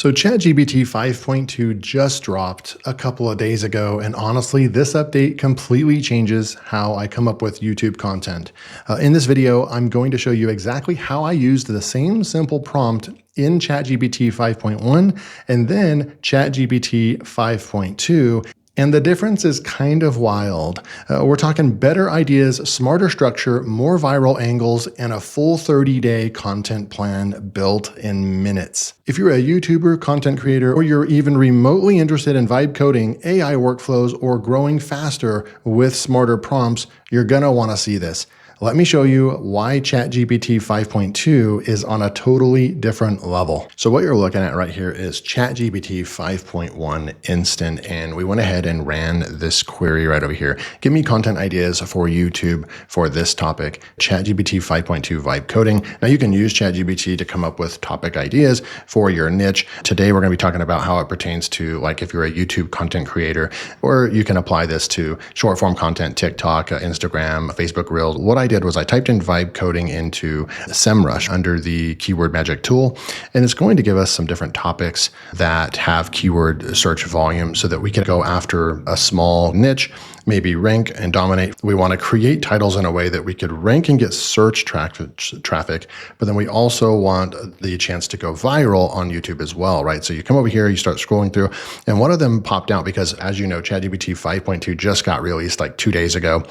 So ChatGPT 5.2 just dropped a couple of days ago, and honestly, this update completely changes how I come up with YouTube content. In this video, I'm going to show you exactly how I used the same simple prompt in ChatGPT 5.1 and then ChatGPT 5.2. And the difference is kind of wild. We're talking better ideas, smarter structure, more viral angles, and a full 30-day content plan built in minutes. If you're a YouTuber, content creator, or you're even remotely interested in vibe coding, AI workflows, or growing faster with smarter prompts, you're gonna wanna see this. Let me show you why ChatGPT 5.2 is on a totally different level. So what you're looking at right here is ChatGPT 5.1 instant, and we went ahead and ran this query right over here. Give me content ideas for YouTube for this topic, ChatGPT 5.2 vibe coding. Now you can use ChatGPT to come up with topic ideas for your niche. Today we're gonna be talking about how it pertains to, like, if you're a YouTube content creator, or you can apply this to short form content, TikTok, Instagram, Facebook Reels. What I did was I typed in vibe coding into Semrush under the keyword magic tool, and it's going to give us some different topics that have keyword search volume so that we can go after a small niche, maybe rank and dominate. We want to create titles in a way that we could rank and get search traffic, but then we also want the chance to go viral on YouTube as well, right? So you come over here, you start scrolling through, and one of them popped out because, as you know, ChatGPT 5.2 just got released like 2 days ago.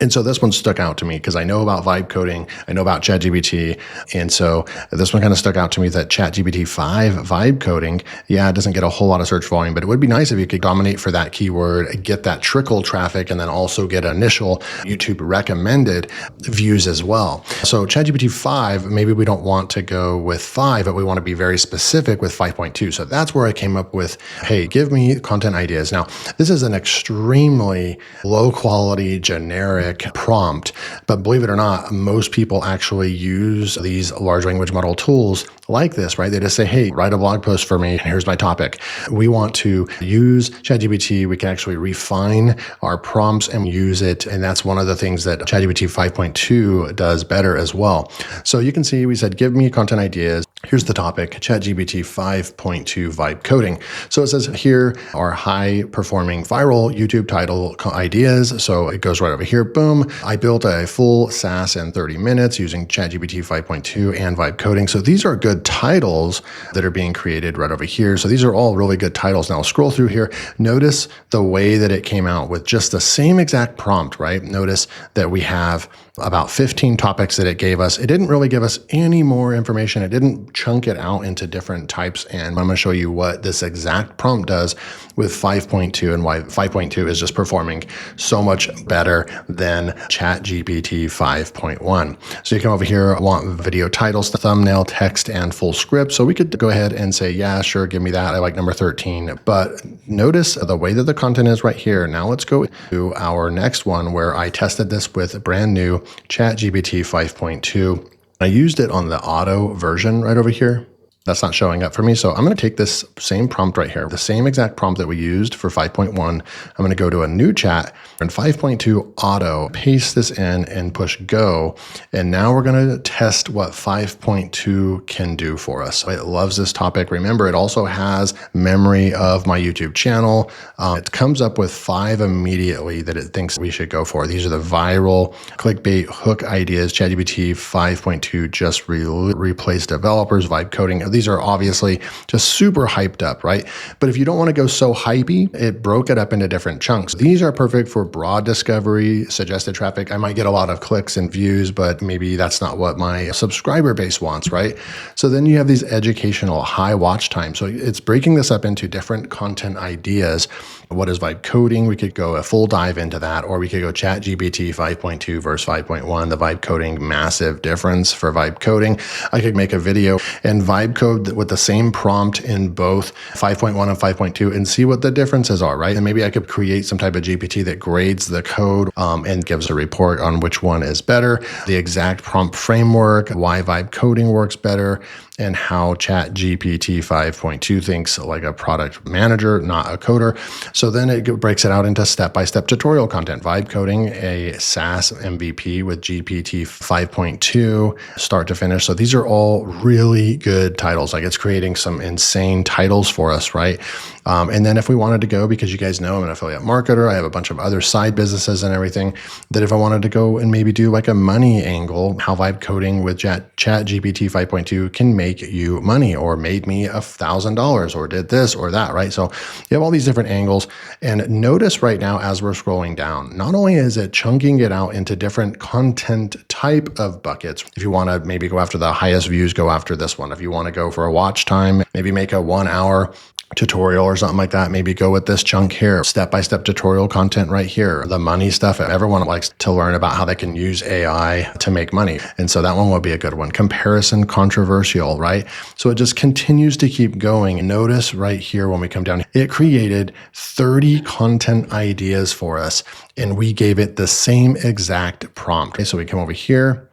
And so this one stuck out to me because I know about vibe coding, I know about ChatGPT, and so this one kind of stuck out to me, that ChatGPT 5 vibe coding, yeah, it doesn't get a whole lot of search volume, but it would be nice if you could dominate for that keyword, get that trickle traffic, and then also get initial YouTube recommended views as well. So ChatGPT 5, maybe we don't want to go with 5, but we want to be very specific with 5.2. So that's where I came up with, hey, give me content ideas. Now, this is an extremely low quality, generic prompt, but believe it or not, most people actually use these large language model tools like this, right? They just say, hey, write a blog post for me, and here's my topic. We want to use ChatGPT. We can actually refine our prompts and use it, and that's one of the things that ChatGPT 5.2 does better as well. So you can see we said, give me content ideas. Here's the topic, ChatGPT 5.2 vibe coding. So it says here are high performing viral YouTube title ideas. So it goes right over here, boom. I built a full SaaS in 30 minutes using ChatGPT 5.2 and vibe coding. So these are good titles that are being created right over here. So these are all really good titles. Now I'll scroll through here. Notice the way that it came out with just the same exact prompt, right? Notice that we have about 15 topics that it gave us. It didn't really give us any more information. It didn't chunk it out into different types. And I'm going to show you what this exact prompt does with 5.2 and why 5.2 is just performing so much better than ChatGPT 5.1. So you come over here, I want video titles, thumbnail, text, and full script. So we could go ahead and say, yeah, sure, give me that. I like number 13. But notice the way that the content is right here. Now let's go to our next one where I tested this with brand new ChatGPT 5.2. I used it on the auto version right over here. That's not showing up for me. So I'm going to take this same prompt right here, the same exact prompt that we used for 5.1. I'm going to go to a new chat and 5.2 auto, paste this in and push go. And now we're going to test what 5.2 can do for us. It loves this topic. Remember, it also has memory of my YouTube channel. It comes up with 5 immediately that it thinks we should go for. These are the viral clickbait hook ideas. ChatGPT 5.2 just replaced developers, vibe coding. These are obviously just super hyped up, right? But if you don't want to go so hypey, it broke it up into different chunks. These are perfect for broad discovery, suggested traffic. I might get a lot of clicks and views, but maybe that's not what my subscriber base wants, right? So then you have these educational high watch time. So it's breaking this up into different content ideas. What is vibe coding? We could go a full dive into that, or we could go ChatGPT 5.2 versus 5.1, the vibe coding, massive difference for vibe coding. I could make a video and vibe code with the same prompt in both 5.1 and 5.2 and see what the differences are, right? And maybe I could create some type of GPT that grades the code and gives a report on which one is better, the exact prompt framework, why vibe coding works better, and how ChatGPT 5.2 thinks like a product manager, not a coder. So then it breaks it out into step-by-step tutorial content, vibe coding a SaaS MVP with GPT 5.2, start to finish. So these are all really good titles. Like it's creating some insane titles for us, right? And then if we wanted to go, because you guys know I'm an affiliate marketer, I have a bunch of other side businesses and everything, that if I wanted to go and maybe do like a money angle, how vibe coding with ChatGPT 5.2 can make you money, or made me $1,000, or did this or that, right? So you have all these different angles. And notice right now, as we're scrolling down, not only is it chunking it out into different content type of buckets. If you want to maybe go after the highest views, go after this one. If you want to go for a watch time, maybe make a 1 hour tutorial or something like that, maybe go with this chunk here, step-by-step tutorial content right here, the money stuff. Everyone likes to learn about how they can use AI to make money. And so that one will be a good one. Comparison controversial, right? So it just continues to keep going. Notice right here when we come down, it created 30 content ideas for us, and we gave it the same exact prompt. Okay, so we come over here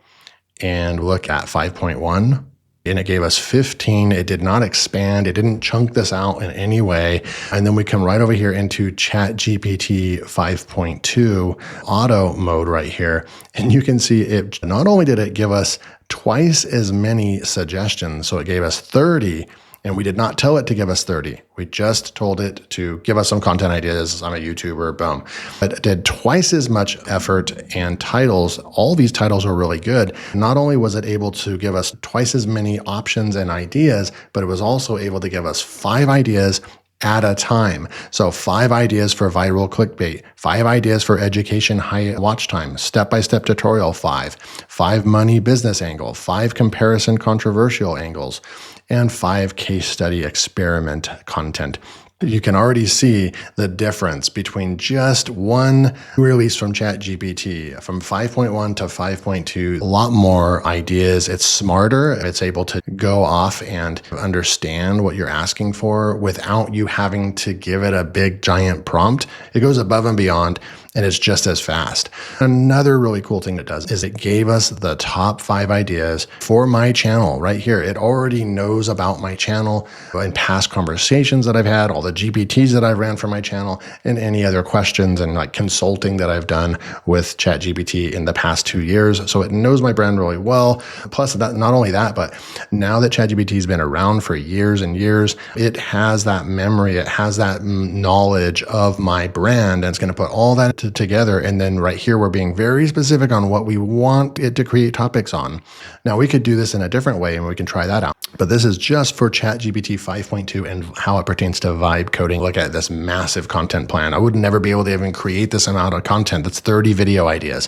and look at 5.1. And it gave us 15. It did not expand. It didn't chunk this out in any way. And then we come right over here into ChatGPT 5.2 auto mode right here. And you can see it, not only did it give us twice as many suggestions, so it gave us 30, and we did not tell it to give us 30. We just told it to give us some content ideas. I'm a YouTuber, boom. But it did twice as much effort and titles. All these titles are really good. Not only was it able to give us twice as many options and ideas, but it was also able to give us 5 ideas at a time. So 5 ideas for viral clickbait, 5 ideas for education high watch time, step-by-step tutorial 5 money business angle, 5 comparison controversial angles, and 5 case study experiment content. You can already see the difference between just one release from ChatGPT, from 5.1 to 5.2, a lot more ideas. It's smarter. It's able to go off and understand what you're asking for without you having to give it a big giant prompt. It goes above and beyond, and it's just as fast. Another really cool thing it does is it gave us the top 5 ideas for my channel right here. It already knows about my channel and past conversations that I've had, all the GPTs that I've ran for my channel, and any other questions and like consulting that I've done with ChatGPT in the past 2 years. So it knows my brand really well. Plus, that, not only that, but now that ChatGPT has been around for years and years, it has that memory, it has that knowledge of my brand, and it's going to put all that together. And then right here, we're being very specific on what we want it to create topics on. Now, we could do this in a different way, and we can try that out. But this is just for ChatGPT 5.2 and how it pertains to vibe coding. Look at this massive content plan. I would never be able to even create this amount of content. That's 30 video ideas.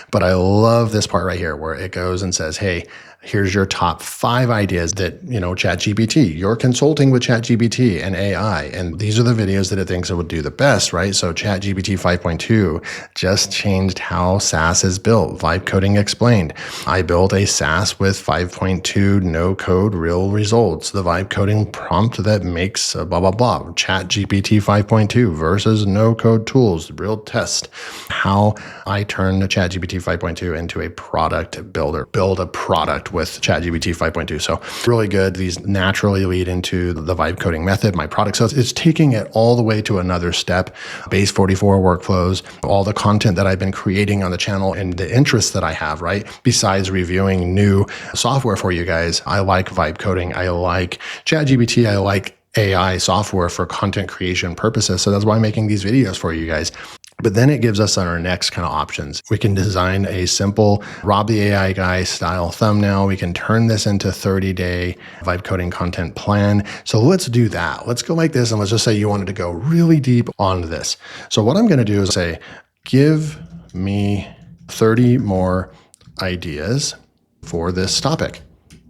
But I love this part right here where it goes and says, hey, here's your top 5 ideas that, ChatGPT, you're consulting with ChatGPT and AI, and these are the videos that it thinks it would do the best, right? So ChatGPT 5.2 just changed how SaaS is built. Vibe coding explained. I built a SaaS with 5.2 no code real results. The vibe coding prompt that makes blah, blah, blah. ChatGPT 5.2 versus no code tools, real test. How I turn the ChatGPT 5.2 into a product builder, build a product with ChatGPT 5.2. So really good. These naturally lead into the vibe coding method, my product. So it's taking it all the way to another step. Base 44 workflows, all the content that I've been creating on the channel and the interests that I have, right? Besides reviewing new software for you guys, I like vibe coding. I like ChatGPT. I like AI software for content creation purposes. So that's why I'm making these videos for you guys. But then it gives us our next kind of options. We can design a simple Rob the AI guy style thumbnail. We can turn this into 30-day vibe coding content plan. So let's do that. Let's go like this. And let's just say you wanted to go really deep on this. So what I'm going to do is say, give me 30 more ideas for this topic.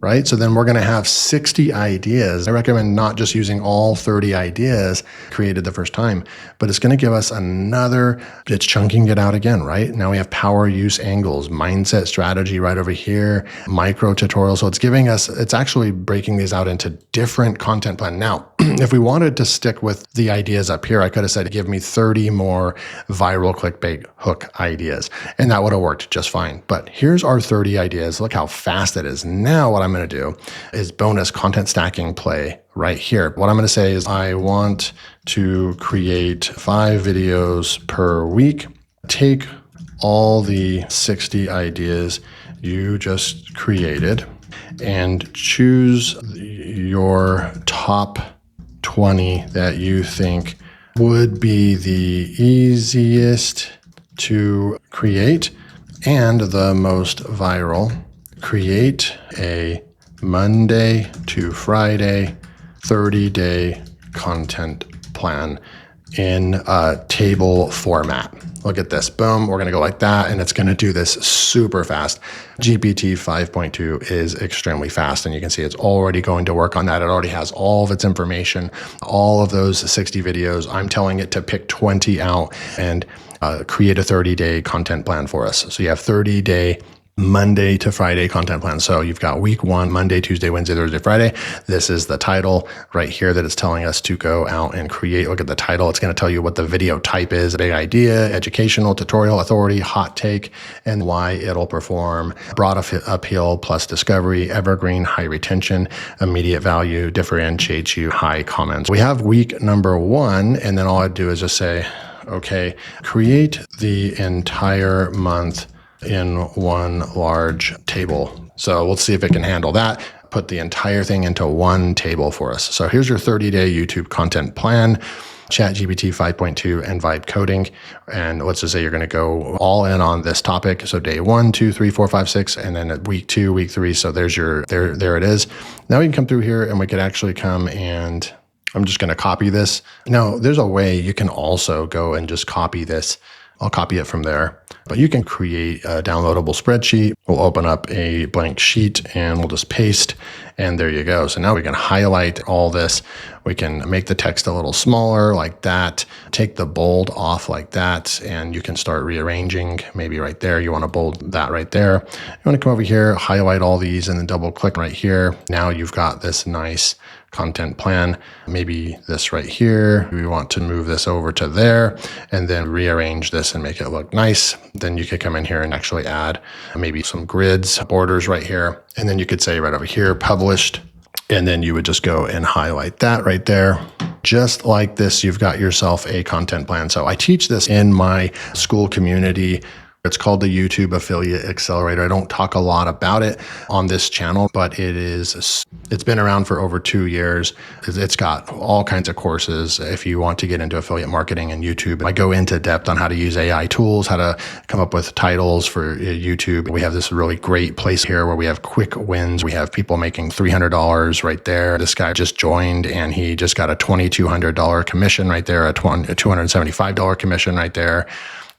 Right? So then we're going to have 60 ideas. I recommend not just using all 30 ideas created the first time, but it's going to give us it's chunking it out again, right? Now we have power use angles, mindset strategy right over here, micro tutorial. So it's actually breaking these out into different content plan. Now, if we wanted to stick with the ideas up here, I could have said, give me 30 more viral clickbait hook ideas, and that would have worked just fine. But here's our 30 ideas. Look how fast it is. Now what I'm going to do is bonus content stacking play right here. What I'm going to say is I want to create 5 videos per week. Take all the 60 ideas you just created and choose your top 20 that you think would be the easiest to create and the most viral. Create a Monday to Friday 30-day content plan in a table format. Look at this. Boom. We're going to go like that, and it's going to do this super fast. GPT 5.2 is extremely fast, and you can see it's already going to work on that. It already has all of its information, all of those 60 videos. I'm telling it to pick 20 out and create a 30-day content plan for us. So you have 30-day Monday to Friday content plan. So you've got week 1, Monday, Tuesday, Wednesday, Thursday, Friday. This is the title right here that it's telling us to go out and create. Look at the title. It's going to tell you what the video type is: a big idea, educational, tutorial, authority, hot take, and why it'll perform. Broad appeal plus discovery, evergreen, high retention, immediate value, differentiates you, high comments. We have week number 1, and then all I do is just say, okay, create the entire month in one large table. So let's see if it can handle that. Put the entire thing into one table for us. So here's your 30-day YouTube content plan, ChatGPT 5.2 and vibe coding. And let's just say you're going to go all in on this topic. So day 1, 2, 3, 4, 5, 6, and then at week 2, week 3. So there's your, there it is. Now we can come through here and we could actually come and I'm just going to copy this. Now there's a way you can also go and just copy this. I'll copy it from there, but you can create a downloadable spreadsheet. We'll open up a blank sheet and we'll just paste, and there you go. So now we can highlight all this. We can make the text a little smaller like that, take the bold off like that, and you can start rearranging. Maybe right there, you want to bold that right there. You want to come over here, highlight all these, and then double click right here. Now you've got this nice content plan. Maybe this right here, we want to move this over to there and then rearrange this and make it look nice. Then you could come in here and actually add maybe some grids, borders right here. And then you could say right over here, published. And then you would just go and highlight that right there. Just like this, you've got yourself a content plan. So I teach this in my school community. It's called the YouTube Affiliate Accelerator. I don't talk a lot about it on this channel, but it's been around for over 2 years. It's got all kinds of courses. If you want to get into affiliate marketing and YouTube, I go into depth on how to use AI tools, how to come up with titles for YouTube. We have this really great place here where we have quick wins. We have people making $300 right there. This guy just joined and he just got a $2,200 commission right there, a $275 commission right there.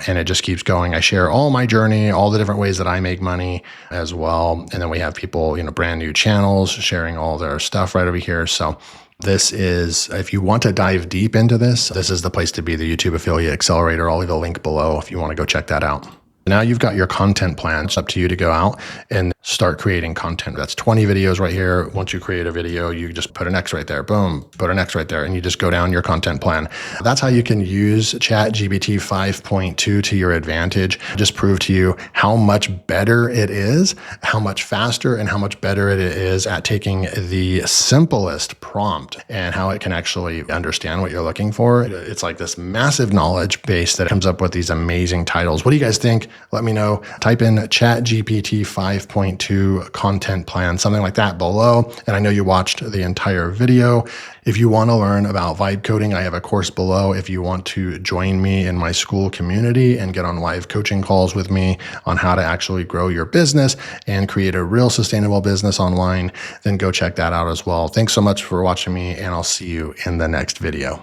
And it just keeps going. I share all my journey, all the different ways that I make money as well. And then we have people, brand new channels sharing all their stuff right over here. So this is, if you want to dive deep into this, this is the place to be, the YouTube Affiliate Accelerator. I'll leave a link below if you want to go check that out. Now you've got your content plan. It's up to you to go out and start creating content. That's 20 videos right here. Once you create a video, you just put an X right there. Boom, put an X right there. And you just go down your content plan. That's how you can use ChatGPT 5.2 to your advantage. Just prove to you how much better it is, how much faster and how much better it is at taking the simplest prompt and how it can actually understand what you're looking for. It's like this massive knowledge base that comes up with these amazing titles. What do you guys think? Let me know. Type in ChatGPT 5.2 content plan, something like that below. And I know you watched the entire video. If you want to learn about vibe coding, I have a course below. If you want to join me in my school community and get on live coaching calls with me on how to actually grow your business and create a real sustainable business online, then go check that out as well. Thanks so much for watching me, and I'll see you in the next video.